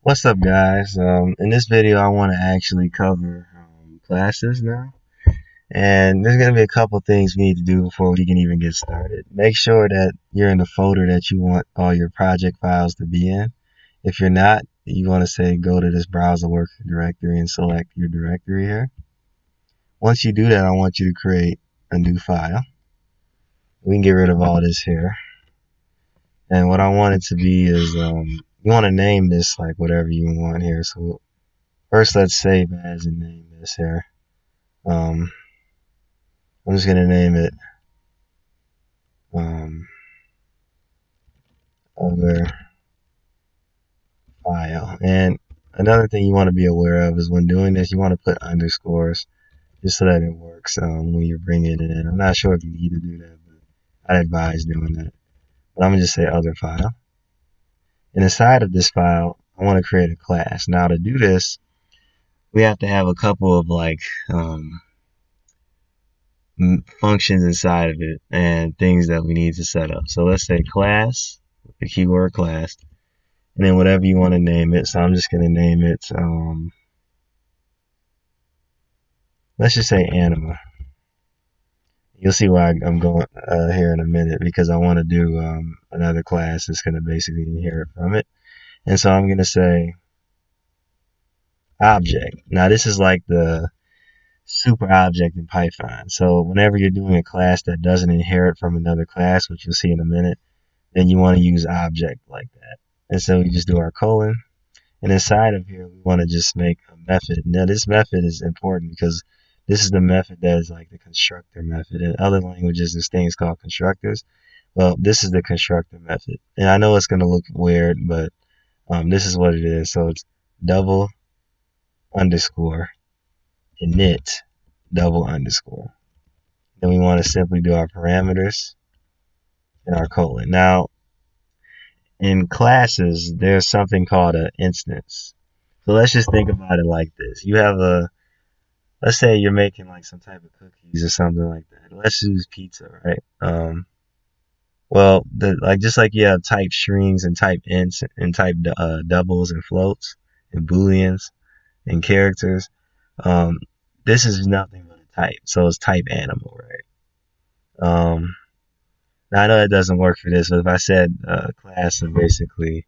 What's up, guys? In this video, I want to actually cover classes now. And there's going to be a couple things we need to do before we can even get started. Make sure that you're in the folder that you want all your project files to be in. If you're not, you want to say go to this browser worker directory and select your directory here. Once you do that, I want you to create a new file. We can get rid of all this here. And what I want it to be is you want to name this like whatever you want here. So first, let's save as and name this here. Um, I'm just gonna name it um, other file. And another thing you want to be aware of is when doing this, you want to put underscores just so that it works when you're bringing it in. I'm not sure if you need to do that, but I'd advise doing that. But I'm gonna just say other file. And inside of this file, I want to create a class. Now to do this, we have to have a couple of um, functions inside of it and things that we need to set up. So let's say class, the keyword class, and then whatever you want to name it. So I'm just going to name it, let's just say anima. You'll see why I'm going here in a minute, because I want to do another class that's going to basically inherit from it. And so I'm going to say object. Now this is like the super object in Python. So whenever you're doing a class that doesn't inherit from another class, which you'll see in a minute, then you want to use object like that. And so we just do our colon. And inside of here, we want to just make a method. Now, this method is important because this is the method that is like the constructor method. In other languages, there's things called constructors. Well, this is the constructor method. And I know it's going to look weird, but this is what it is. So it's double underscore init double underscore. Then we want to simply do our parameters and our colon. Now, in classes, there's something called an instance. So let's just think about it like this. You have let's say you're making like some type of cookies or something like that. Let's use pizza, right? Well, just like you have type strings and type ints and type doubles and floats and booleans and characters, um, this is nothing but a type. So it's type animal, right? Now I know that doesn't work for this, but if I said class of basically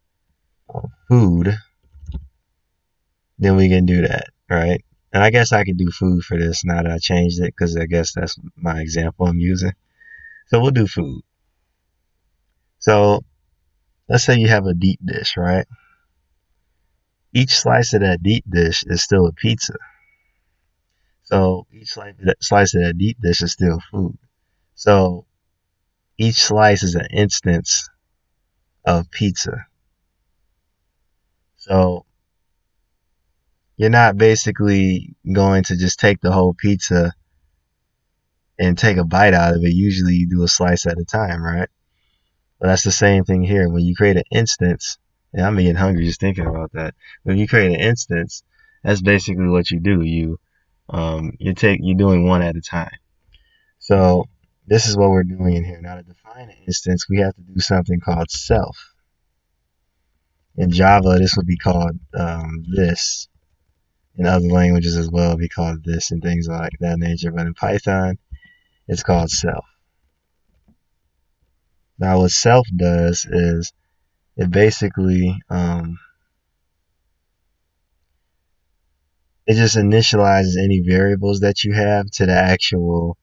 food, then we can do that, right? And I guess I could do food for this now that I changed it, because I guess that's my example I'm using. So we'll do food. So let's say you have a deep dish, right? Each slice of that deep dish is still a pizza. So each slice of that deep dish is still food. So each slice is an instance of pizza. So you're not basically going to just take the whole pizza and take a bite out of it. Usually you do a slice at a time, right? But that's the same thing here. When you create an instance, and I'm getting hungry just thinking about that. When you create an instance, that's basically what you do. You're doing one at a time. So this is what we're doing in here. Now to define an instance, we have to do something called self. In Java, this would be called this. In other languages as well, it'd be called this and things like that nature. But in Python, it's called self. Now what self does is it basically it just initializes any variables that you have to the actual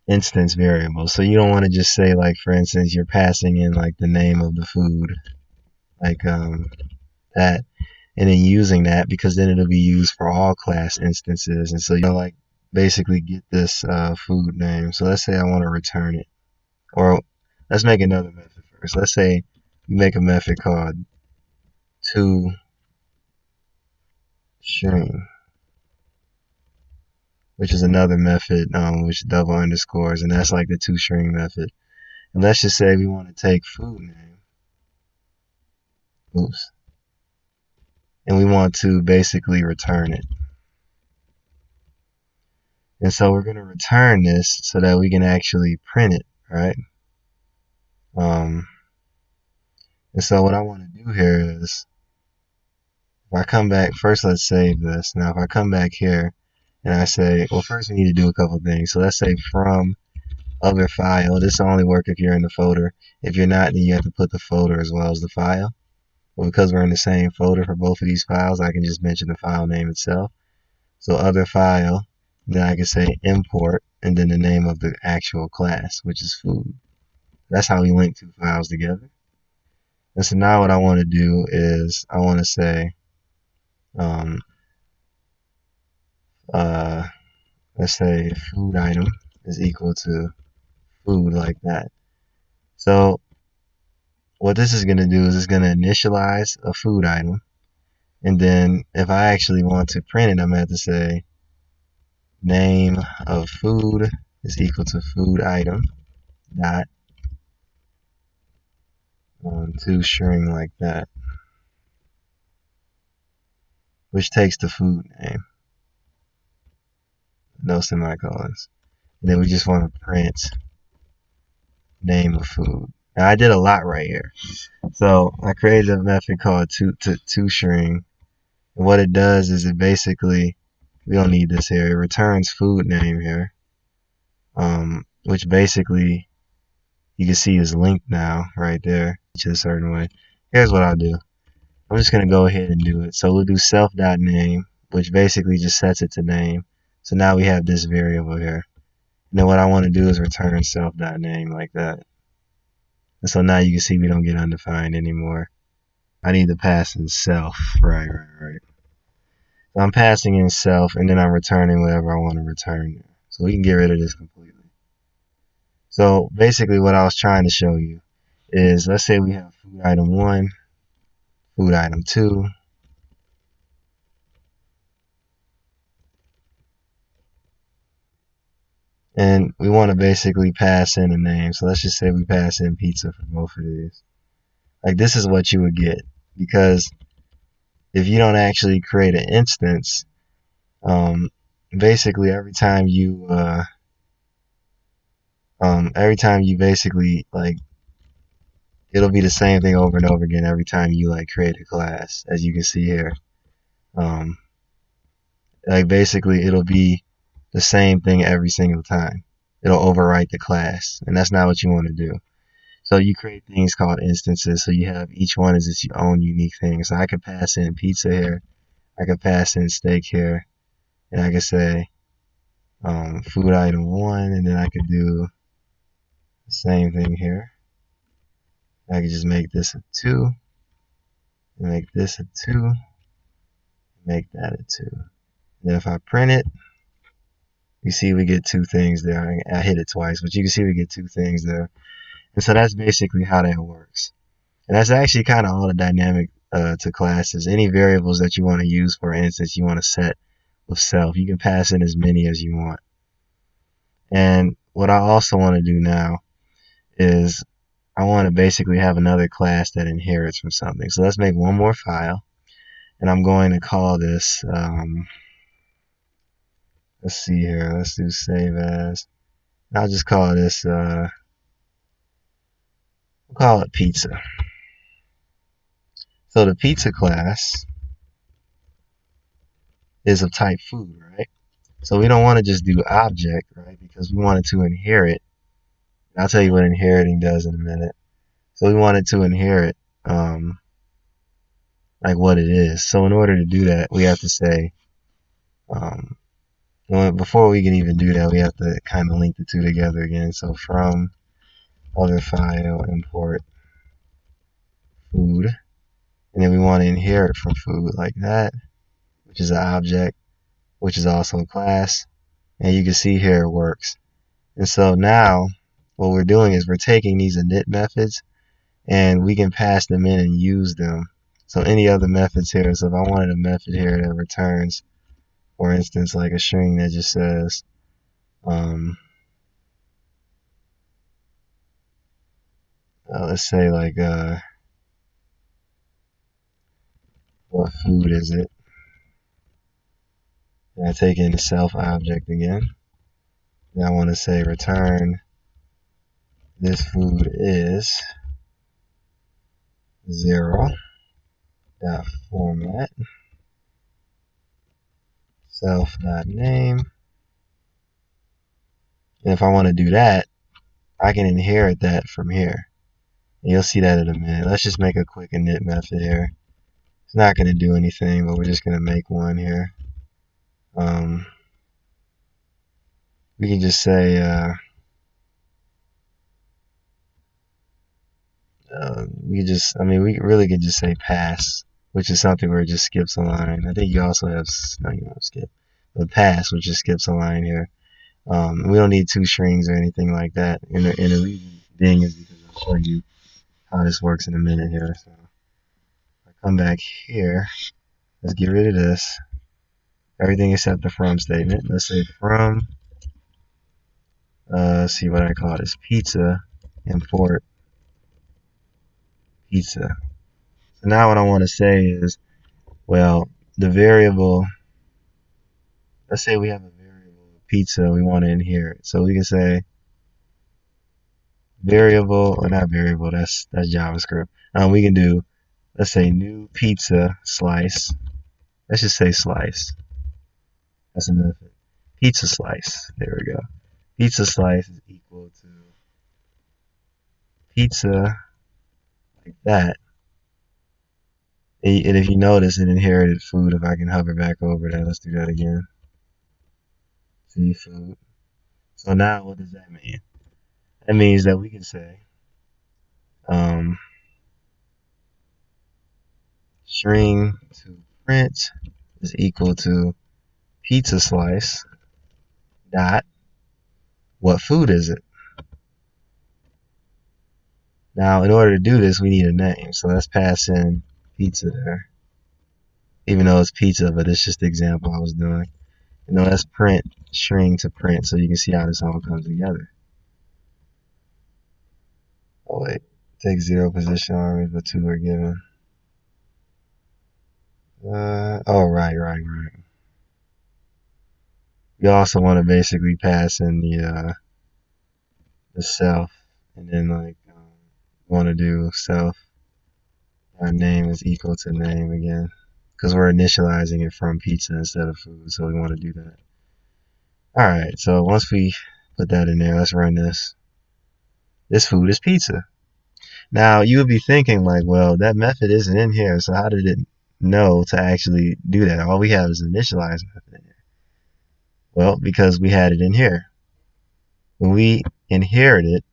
instance variable. So you don't want to just say, like, for instance, you're passing in like the name of the food, like that, and then using that, because then it'll be used for all class instances. And so you like basically get this food name. So let's say I want to return it, or let's make another method first. Let's say you make a method called toString, which is another method which double underscores, and that's like the toString method. And let's just say we want to take food name, oops, and we want to basically return it. And so we're going to return this so that we can actually print it, right? And so what I want to do here is if I come back, first let's save this. Now if I come back here and I say, well, first we need to do a couple things. So let's say from other file. This will only work if you're in the folder. If you're not, then you have to put the folder as well as the file. But because we're in the same folder for both of these files, I can just mention the file name itself. So other file, then I can say import, and then the name of the actual class, which is food. That's how we link two files together. And so now what I want to do is I want to say, um, uh, let's say food item is equal to food like that. So what this is going to do is it's going to initialize a food item. And then if I actually want to print it, I'm going to have to say name of food is equal to food item dot to string like that, which takes the food name, no semicolons. And then we just want to print name of food. Now I did a lot right here. So I created a method called toString. And what it does is it basically, we don't need this here, it returns food name here, which basically you can see is linked now right there to a certain way. Here's what I'll do. I'm just going to go ahead and do it. So we'll do self.name, which basically just sets it to name. So now we have this variable here. And then what I want to do is return self.name like that. And so now you can see we don't get undefined anymore. I need to pass in self. Right. So I'm passing in self, and then I'm returning whatever I want to return. So we can get rid of this completely. So basically what I was trying to show you is, let's say we have food item 1, food item 2, and we want to basically pass in a name. So let's just say we pass in pizza for both of these. Like, this is what you would get, because if you don't actually create an instance, basically every time you basically, like, it'll be the same thing over and over again every time you like create a class, as you can see here. Like, basically it'll be the same thing every single time. It'll overwrite the class, and that's not what you want to do. So you create things called instances, so you have each one is its own unique thing. So I could pass in pizza here, I could pass in steak here, and I could say food item 1, and then I could do the same thing here. I could just make this a 2, and make this a 2, make that a 2. And then if I print it, you see we get two things there. I hit it twice, but you can see we get two things there. And so that's basically how that works. And that's actually kind of all the dynamic to classes. Any variables that you want to use, for instance, you want to set with self, you can pass in as many as you want. And what I also want to do now is I want to basically have another class that inherits from something. So let's make one more file, and I'm going to call this, let's see here, let's do save as. I'll just call this, we'll call it pizza. So the pizza class is of type food, right? So we don't want to just do object, right? Because we want it to inherit. I'll tell you what inheriting does in a minute. So we want it to inherit like what it is. So in order to do that, we have to say, before we can even do that, we have to kind of link the two together again. So from other file, import food. And then we want to inherit from food like that, which is an object, which is also a class. And you can see here it works. And so now what we're doing is we're taking these init methods and we can pass them in and use them. So any other methods here, so if I wanted a method here that returns, for instance, like a string that just says, let's say like, what food is it? And I take in the self object again. And I want to say return this food is 0. dot format self dot name. And if I want to do that, I can inherit that from here. And you'll see that in a minute. Let's just make a quick init method here. It's not going to do anything, but we're just going to make one here. Um, we can just say we really could just say pass, which is something where it just skips a line. I think you also have, no, you don't skip, but pass, which just skips a line here. We don't need two strings or anything like that. And the reason being is because I'll show you how this works in a minute here. So if I come back here, let's get rid of this. Everything except the from statement. Let's say from, see what I call this, pizza, import pizza. So now what I want to say is, well, the variable, let's say we have a variable pizza we want to inherit. So we can say variable, or not variable, that's JavaScript. We can do, let's say new pizza slice. Let's just say slice. That's a method. Pizza slice. There we go. Pizza slice is equal to pizza like that. And if you notice, it inherited food. If I can hover back over that, let's do that again. See food. So now what does that mean? That means that we can say um, string to print is equal to pizza slice dot what food is it? Now, in order to do this, we need a name. So let's pass in pizza there. Even though it's pizza, but it's just the example I was doing. And then let's print string to print so you can see how this all comes together. Oh wait, take zero position armies, but two are given. Oh right. We also want to basically pass in the self, and then like want to do self. Our name is equal to name again, because we're initializing it from pizza instead of food, so we want to do that. All right, so once we put that in there, let's run this. This food is pizza. Now you would be thinking like, well, that method isn't in here, so how did it know to actually do that? All we have is initialize method in here. Well, because we had it in here. When we inherited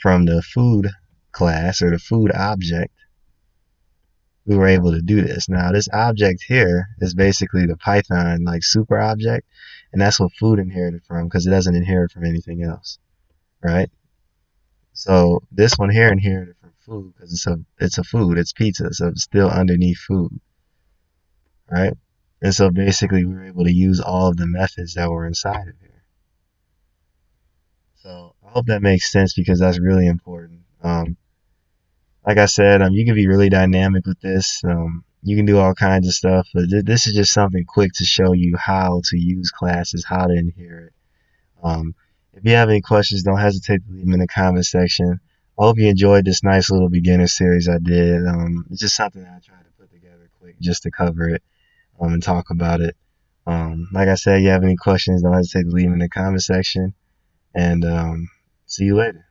from the food class or the food object, we were able to do this. Now this object here is basically the Python like super object, and that's what food inherited from because it doesn't inherit from anything else, right? So this one here inherited from food because it's a food, it's pizza, so it's still underneath food, right? And so basically we were able to use all of the methods that were inside of here. So I hope that makes sense because that's really important. Like I said, you can be really dynamic with this. You can do all kinds of stuff, but this is just something quick to show you how to use classes, how to inherit. Um, if you have any questions, don't hesitate to leave them in the comment section. I hope you enjoyed this nice little beginner series I did. It's just something that I tried to put together quick just to cover it and talk about it. Like I said, if you have any questions, don't hesitate to leave them in the comment section. And see you later.